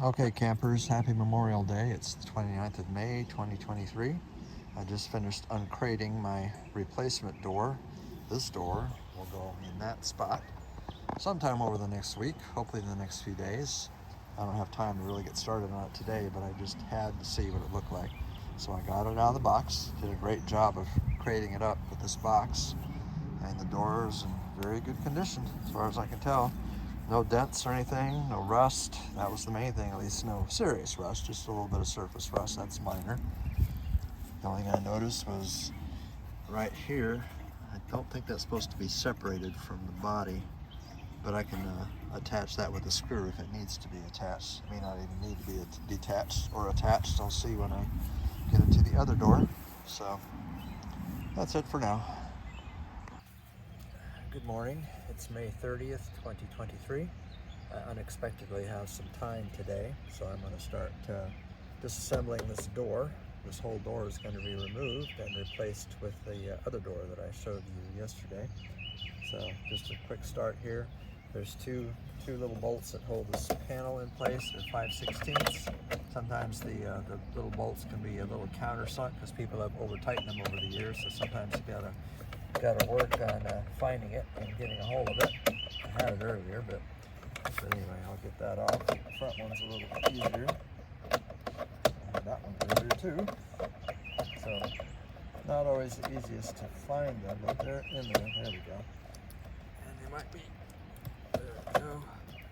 Okay, campers, happy Memorial Day. It's the 29th of May, 2023. I just finished uncrating my replacement door. This door will go in that spot sometime over the next week, hopefully in the next few days. I don't have time to really get started on it today, but I just had to see what it looked like. So I got it out of the box, did a great job of crating it up with this box, and the door is in very good condition as far as I can tell. No dents or anything, no rust. That was the main thing, at least no serious rust, just a little bit of surface rust. That's minor. The only thing I noticed was right here. I don't think that's supposed to be separated from the body, but I can attach that with a screw if it needs to be attached. It may not even need to be detached or attached. I'll see when I get into the other door. So that's it for now. Good morning. It's May 30th, 2023. I unexpectedly have some time today, so I'm going to start disassembling this door. This whole door is going to be removed and replaced with the other door that I showed you yesterday. So just a quick start here. There's two little bolts that hold this panel in place. They're 5/16. Sometimes the little bolts can be a little countersunk because people have over-tightened them over the years, so sometimes you gotta work on finding it and getting a hold of it. I had it earlier, but anyway, I'll get that off. The front one's a little easier, and that one's easier too. So not always the easiest to find them, but they're in there. There we go. And they might be. There we go.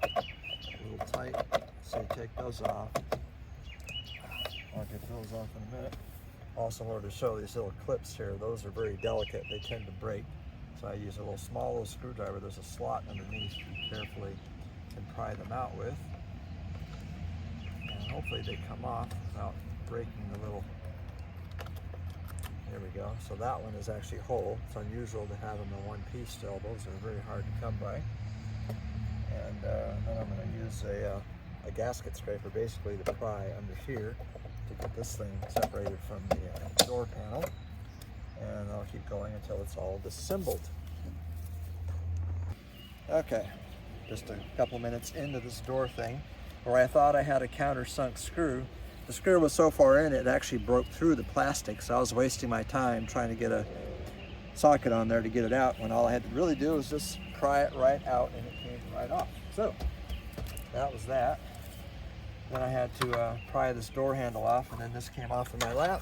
A little tight. So you take those off. I'll get those off in a minute. Also wanted to show these little clips here. Those are very delicate. They tend to break. So I use a little screwdriver. There's a slot underneath you carefully can pry them out with. And hopefully they come off without breaking the little. There we go. So that one is actually whole. It's unusual to have them in one piece still. Those are very hard to come by. And then I'm going to use a gasket scraper basically to pry under here to get this thing separated from the door panel. And I'll keep going until it's all disassembled. Okay, just a couple minutes into this door thing, where I thought I had a countersunk screw. The screw was so far in it actually broke through the plastic, so I was wasting my time trying to get a socket on there to get it out, when all I had to really do was just pry it right out and it came right off. So that was that. Then I had to pry this door handle off, and then this came off in my lap.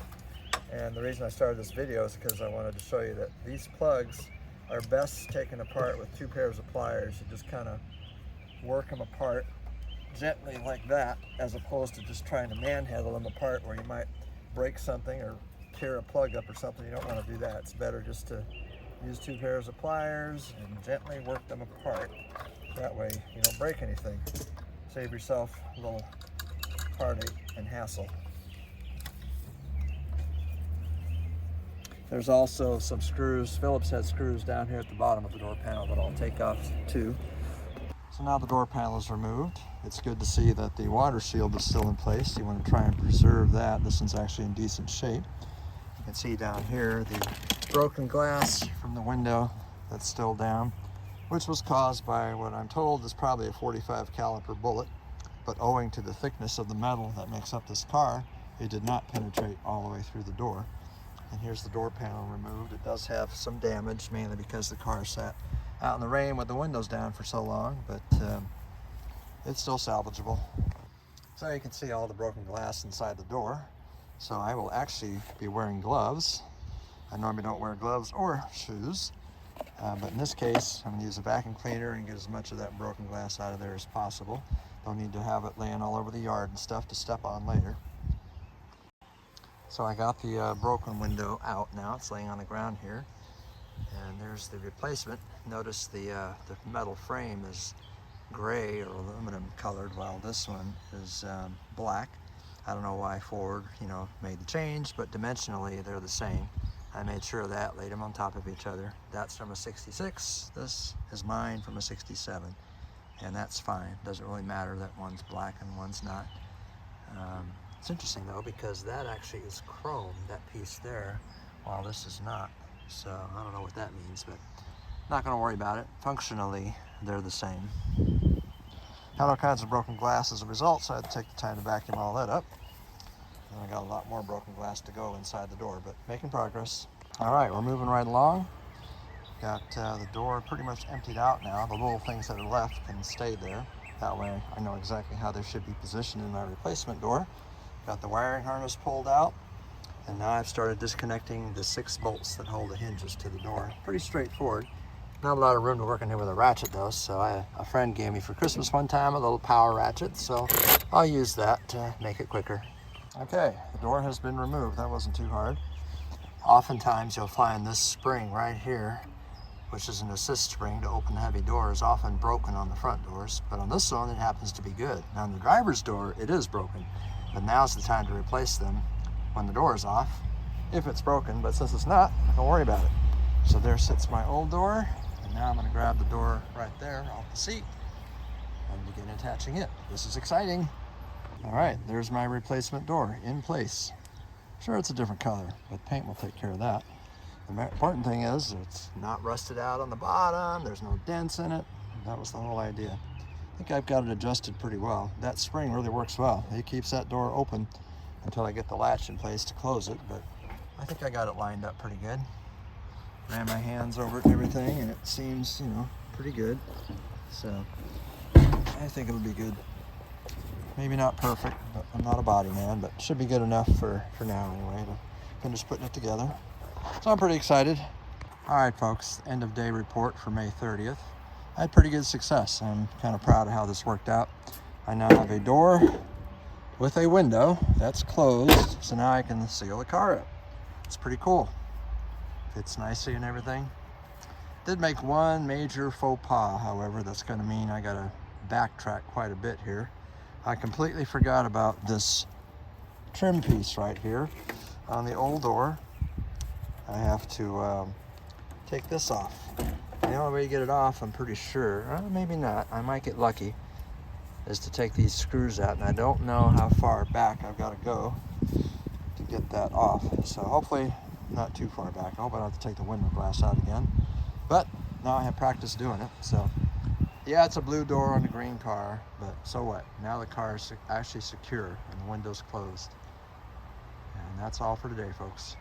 And the reason I started this video is because I wanted to show you that these plugs are best taken apart with two pairs of pliers. You just kind of work them apart gently like that, as opposed to just trying to manhandle them apart where you might break something or tear a plug up or something. You don't want to do that. It's better just to use two pairs of pliers and gently work them apart. That way you don't break anything. Save yourself a little heartache and hassle. There's also some screws, Phillips head screws down here at the bottom of the door panel that I'll take off too. So now the door panel is removed. It's good to see that the water shield is still in place. You want to try and preserve that. This one's actually in decent shape. You can see down here the broken glass from the window that's still down, which was caused by what I'm told is probably a .45 caliber bullet. But owing to the thickness of the metal that makes up this car, it did not penetrate all the way through the door. And here's the door panel removed. It does have some damage, mainly because the car sat out in the rain with the windows down for so long, but it's still salvageable. So you can see all the broken glass inside the door. So I will actually be wearing gloves. I normally don't wear gloves or shoes, but in this case, I'm going to use a vacuum cleaner and get as much of that broken glass out of there as possible. Don't need to have it laying all over the yard and stuff to step on later. So I got the broken window out now. It's laying on the ground here. And there's the replacement. Notice the metal frame is gray or aluminum colored, while this one is black. I don't know why Ford, made the change, but dimensionally they're the same. I made sure of that, laid them on top of each other. That's from a 66. This is mine from a 67. And that's fine. Doesn't really matter that one's black and one's not. It's interesting though, because that actually is chrome, that piece there, while this is not. So I don't know what that means, but not going to worry about it. Functionally, they're the same. Had all kinds of broken glass as a result, so I had to take the time to vacuum all that up. And I got a lot more broken glass to go inside the door, but making progress. All right, we're moving right along. Got the door pretty much emptied out now. The little things that are left can stay there. That way I know exactly how they should be positioned in my replacement door. Got the wiring harness pulled out, and now I've started disconnecting the 6 bolts that hold the hinges to the door. Pretty straightforward. Not a lot of room to work in here with a ratchet though, so a friend gave me for Christmas one time a little power ratchet, so I'll use that to make it quicker. Okay, the door has been removed. That wasn't too hard. Oftentimes you'll find this spring right here, which is an assist spring to open the heavy door, is often broken on the front doors, but on this one it happens to be good. Now on the driver's door it is broken, but now's the time to replace them when the door is off, if it's broken, but since it's not, don't worry about it. So there sits my old door, and now I'm going to grab the door right there off the seat and begin attaching it. This is exciting. All right, there's my replacement door in place. Sure, it's a different color, but paint will take care of that. The important thing is it's not rusted out on the bottom, there's no dents in it. That was the whole idea. I think I've got it adjusted pretty well. That spring really works well. It keeps that door open until I get the latch in place to close it, but I think I got it lined up pretty good. Ran my hands over it and everything, and it seems, you know, pretty good. So I think it'll be good. Maybe not perfect, but I'm not a body man, but should be good enough for now anyway to finish putting it together. So I'm pretty excited. All right, folks, end of day report for May 30th. I had pretty good success. I'm kind of proud of how this worked out. I now have a door with a window that's closed, so now I can seal the car up. It's pretty cool. Fits nicely and everything. Did make one major faux pas, however. That's going to mean I got to backtrack quite a bit here. I completely forgot about this trim piece right here on the old door. I have to take this off. The only way to get it off, I'm pretty sure, maybe not, I might get lucky, is to take these screws out, and I don't know how far back I've got to go to get that off. So hopefully not too far back. I hope I don't have to take the window glass out again. But now I have practice doing it. So yeah, it's a blue door on a green car, but so what? Now the car is actually secure and the window's closed. And that's all for today, folks.